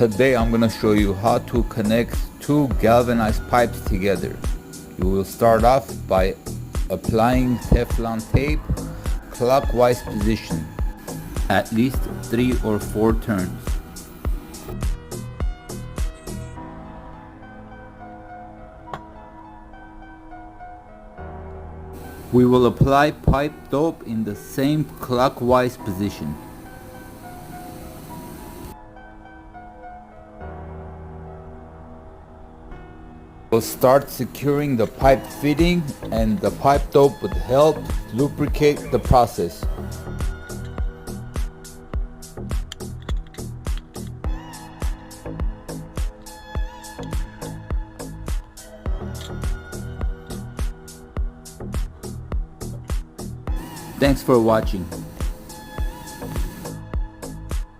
Today I'm going to show you how to connect two galvanized pipes together. You will start off by applying Teflon tape clockwise position, at least 3 or 4 turns. We will apply pipe dope in the same clockwise position. We'll start securing the pipe fitting, and the pipe dope would help lubricate the process. Thanks for watching.